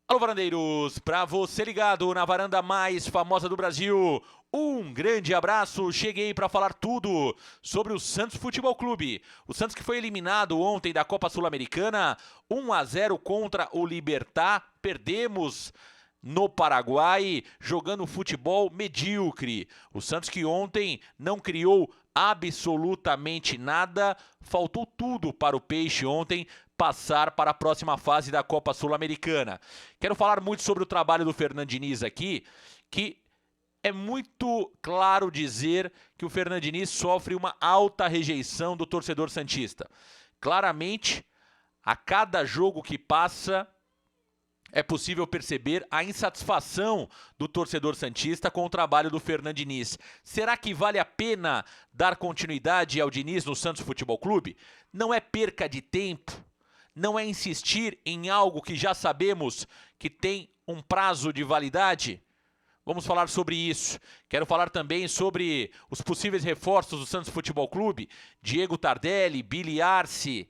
Alô, varandeiros! Para você ligado na varanda mais famosa do Brasil, um grande abraço. Cheguei para falar tudo sobre o Santos Futebol Clube. O Santos que foi eliminado ontem da Copa Sul-Americana, 1-0 contra o Libertad. Perdemos no Paraguai, jogando futebol medíocre. O Santos que ontem não criou absolutamente nada, faltou tudo para o Peixe ontem passar para a próxima fase da Copa Sul-Americana. Quero falar muito sobre o trabalho do Fernando Diniz aqui, que é muito claro dizer que o Fernando Diniz sofre uma alta rejeição do torcedor santista. Claramente, a cada jogo que passa, é possível perceber a insatisfação do torcedor santista com o trabalho do Fernando Diniz. Será que vale a pena dar continuidade ao Diniz no Santos Futebol Clube? Não é perca de tempo, não é insistir em algo que já sabemos que tem um prazo de validade? Vamos falar sobre isso. Quero falar também sobre os possíveis reforços do Santos Futebol Clube. Diego Tardelli, Billy Arce,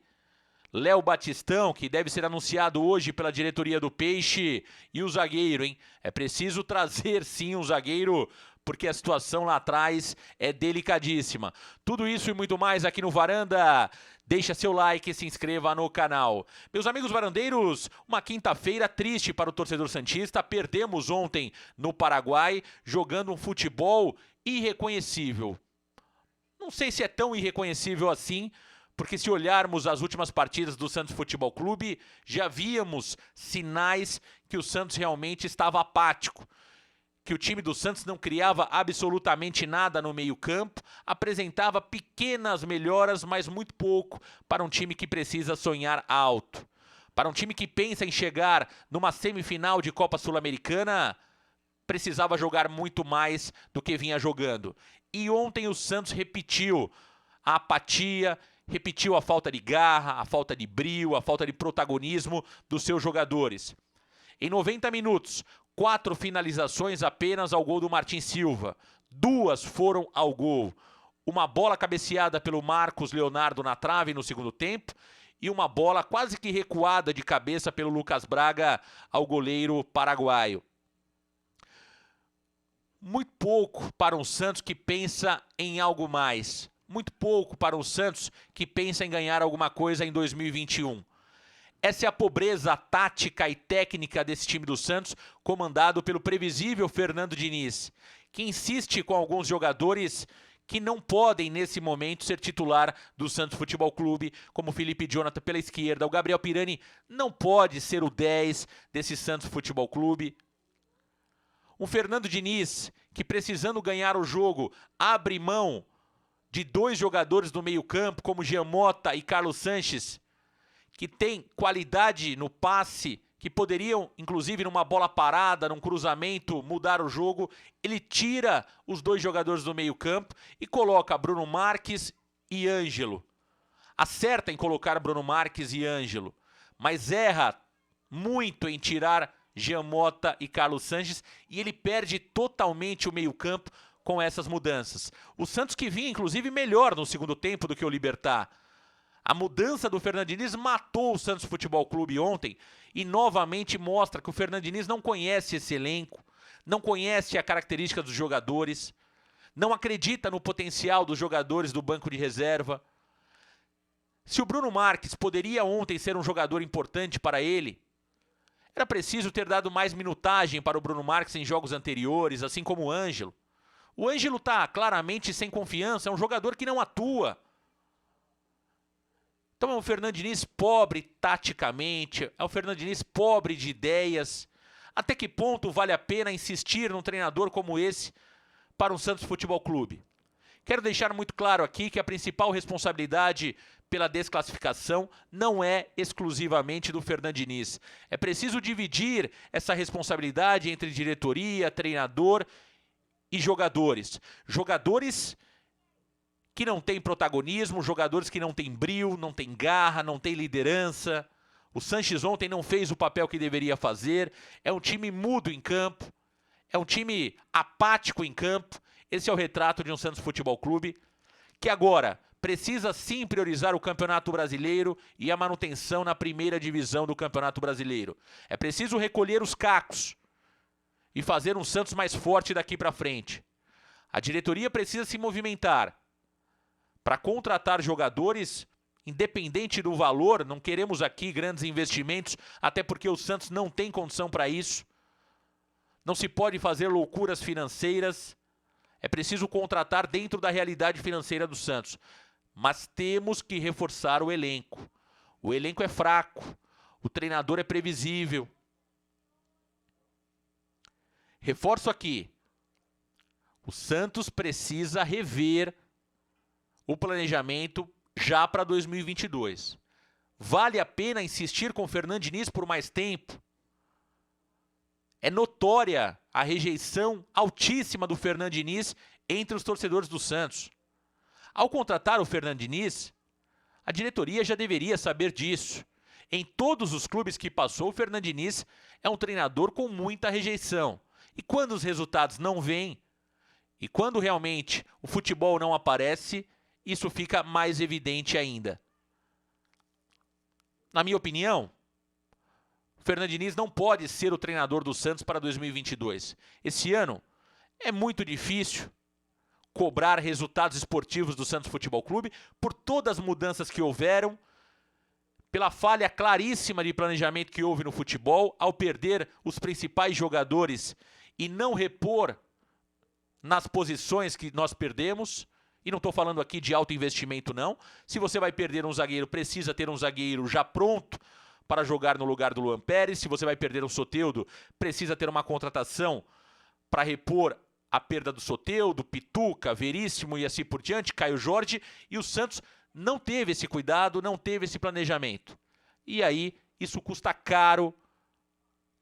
Léo Batistão, que deve ser anunciado hoje pela diretoria do Peixe, e o zagueiro, hein? É preciso trazer sim um zagueiro, porque a situação lá atrás é delicadíssima. Tudo isso e muito mais aqui no Varanda. Deixa seu like e se inscreva no canal. Meus amigos varandeiros, uma quinta-feira triste para o torcedor santista. Perdemos ontem no Paraguai, jogando um futebol irreconhecível. Não sei se é tão irreconhecível assim, porque se olharmos as últimas partidas do Santos Futebol Clube, já víamos sinais que o Santos realmente estava apático, que o time do Santos não criava absolutamente nada no meio-campo, apresentava pequenas melhoras, mas muito pouco para um time que precisa sonhar alto. Para um time que pensa em chegar numa semifinal de Copa Sul-Americana, precisava jogar muito mais do que vinha jogando. E ontem o Santos repetiu a apatia, repetiu a falta de garra, a falta de brio, a falta de protagonismo dos seus jogadores. Em 90 minutos, 4 finalizações apenas ao gol do Martin Silva. 2 foram ao gol. Uma bola cabeceada pelo Marcos Leonardo na trave no segundo tempo e uma bola quase que recuada de cabeça pelo Lucas Braga ao goleiro paraguaio. Muito pouco para um Santos que pensa em algo mais. Muito pouco para um Santos que pensa em ganhar alguma coisa em 2021. Essa é a pobreza tática e técnica desse time do Santos, comandado pelo previsível Fernando Diniz, que insiste com alguns jogadores que não podem, nesse momento, ser titular do Santos Futebol Clube, como o Felipe Jonathan pela esquerda. O Gabriel Pirani não pode ser o 10 desse Santos Futebol Clube. Um Fernando Diniz que, precisando ganhar o jogo, abre mão de 2 jogadores do meio-campo, como Jean Mota e Carlos Sanches, que tem qualidade no passe, que poderiam, inclusive numa bola parada, num cruzamento, mudar o jogo. Ele tira os 2 jogadores do meio-campo e coloca Bruno Marques e Ângelo. Acerta em colocar Bruno Marques e Ângelo, mas erra muito em tirar Jean Mota e Carlos Sanches, e ele perde totalmente o meio-campo com essas mudanças. O Santos que vinha, inclusive, melhor no segundo tempo do que o Libertad. A mudança do Fernando Diniz matou o Santos Futebol Clube ontem e novamente mostra que o Fernando Diniz não conhece esse elenco, não conhece a característica dos jogadores, não acredita no potencial dos jogadores do banco de reserva. Se o Bruno Marques poderia ontem ser um jogador importante para ele, era preciso ter dado mais minutagem para o Bruno Marques em jogos anteriores, assim como o Ângelo. O Ângelo está claramente sem confiança, é um jogador que não atua. Então é um Fernando Diniz pobre taticamente, é um Fernando Diniz pobre de ideias. Até que ponto vale a pena insistir num treinador como esse para o Santos Futebol Clube? Quero deixar muito claro aqui que a principal responsabilidade pela desclassificação não é exclusivamente do Fernando Diniz. É preciso dividir essa responsabilidade entre diretoria, treinador e jogadores. Jogadores que não têm protagonismo, jogadores que não têm brio, não têm garra, não têm liderança. O Sanches ontem não fez o papel que deveria fazer. É um time mudo em campo. É um time apático em campo. Esse é o retrato de um Santos Futebol Clube que agora precisa sim priorizar o Campeonato Brasileiro e a manutenção na primeira divisão do Campeonato Brasileiro. É preciso recolher os cacos e fazer um Santos mais forte daqui para frente. A diretoria precisa se movimentar para contratar jogadores, independente do valor. Não queremos aqui grandes investimentos, até porque o Santos não tem condição para isso. Não se pode fazer loucuras financeiras. É preciso contratar dentro da realidade financeira do Santos. Mas temos que reforçar o elenco. O elenco é fraco. O treinador é previsível. Reforço aqui. O Santos precisa rever o planejamento já para 2022. Vale a pena insistir com o Fernando Diniz por mais tempo? É notória a rejeição altíssima do Fernando Diniz entre os torcedores do Santos. Ao contratar o Fernando Diniz, a diretoria já deveria saber disso. Em todos os clubes que passou, o Fernando Diniz é um treinador com muita rejeição. E quando os resultados não vêm, e quando realmente o futebol não aparece, isso fica mais evidente ainda. Na minha opinião, o Fernando Diniz não pode ser o treinador do Santos para 2022. Esse ano é muito difícil cobrar resultados esportivos do Santos Futebol Clube por todas as mudanças que houveram, pela falha claríssima de planejamento que houve no futebol, ao perder os principais jogadores e não repor nas posições que nós perdemos. E não estou falando aqui de alto investimento, não. Se você vai perder um zagueiro, precisa ter um zagueiro já pronto para jogar no lugar do Luan Pérez. Se você vai perder um Soteldo, precisa ter uma contratação para repor a perda do Soteldo, Pituca, Veríssimo e assim por diante, Caio Jorge. E o Santos não teve esse cuidado, não teve esse planejamento. E aí, isso custa caro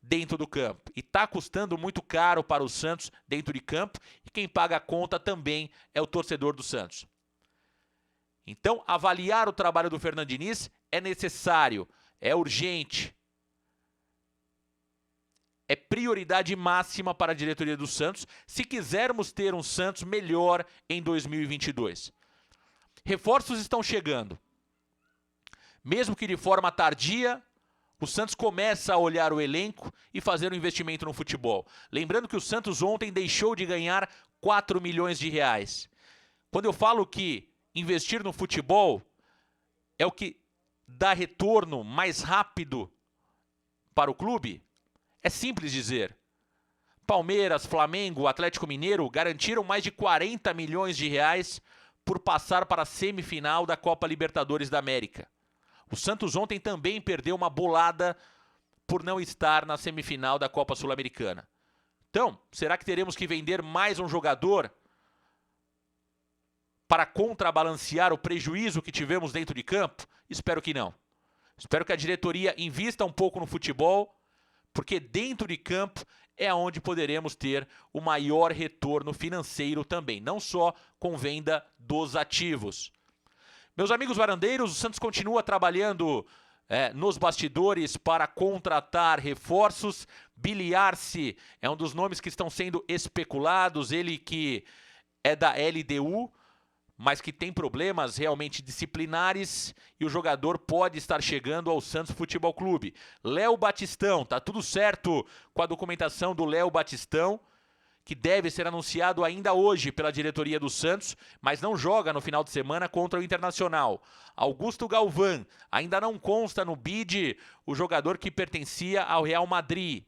dentro do campo. E está custando muito caro para o Santos dentro de campo. E quem paga a conta também é o torcedor do Santos. Então, avaliar o trabalho do Fernando Diniz é necessário, é urgente. É prioridade máxima para a diretoria do Santos se quisermos ter um Santos melhor em 2022. Reforços estão chegando. Mesmo que de forma tardia, o Santos começa a olhar o elenco e fazer um investimento no futebol. Lembrando que o Santos ontem deixou de ganhar 4 milhões de reais. Quando eu falo que investir no futebol é o que dá retorno mais rápido para o clube, é simples dizer. Palmeiras, Flamengo, Atlético Mineiro garantiram mais de 40 milhões de reais por passar para a semifinal da Copa Libertadores da América. O Santos ontem também perdeu uma bolada por não estar na semifinal da Copa Sul-Americana. Então, será que teremos que vender mais um jogador para contrabalancear o prejuízo que tivemos dentro de campo? Espero que não. Espero que a diretoria invista um pouco no futebol, porque dentro de campo é onde poderemos ter o maior retorno financeiro também, não só com venda dos ativos. Meus amigos varandeiros, o Santos continua trabalhando nos bastidores para contratar reforços. Billy Arce é um dos nomes que estão sendo especulados, ele que é da LDU, mas que tem problemas realmente disciplinares, e o jogador pode estar chegando ao Santos Futebol Clube. Léo Batistão, tá tudo certo com a documentação do Léo Batistão, que deve ser anunciado ainda hoje pela diretoria do Santos, mas não joga no final de semana contra o Internacional. Augusto Galvão, ainda não consta no bid o jogador que pertence ao Real Madrid,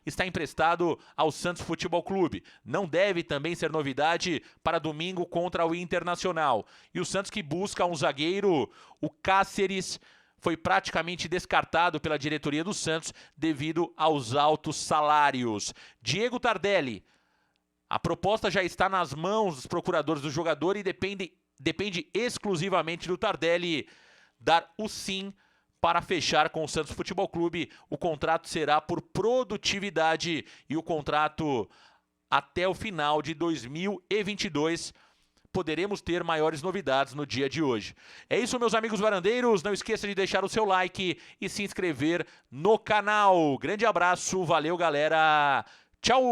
está emprestado ao Santos Futebol Clube. Não deve também ser novidade para domingo contra o Internacional. E o Santos que busca um zagueiro, o Cáceres, foi praticamente descartado pela diretoria do Santos devido aos altos salários. Diego Tardelli, a proposta já está nas mãos dos procuradores do jogador e depende exclusivamente do Tardelli dar o sim para fechar com o Santos Futebol Clube. O contrato será por produtividade e o contrato até o final de 2022. Poderemos ter maiores novidades no dia de hoje. É isso, meus amigos varandeiros. Não esqueça de deixar o seu like e se inscrever no canal. Grande abraço, valeu, galera. Tchau!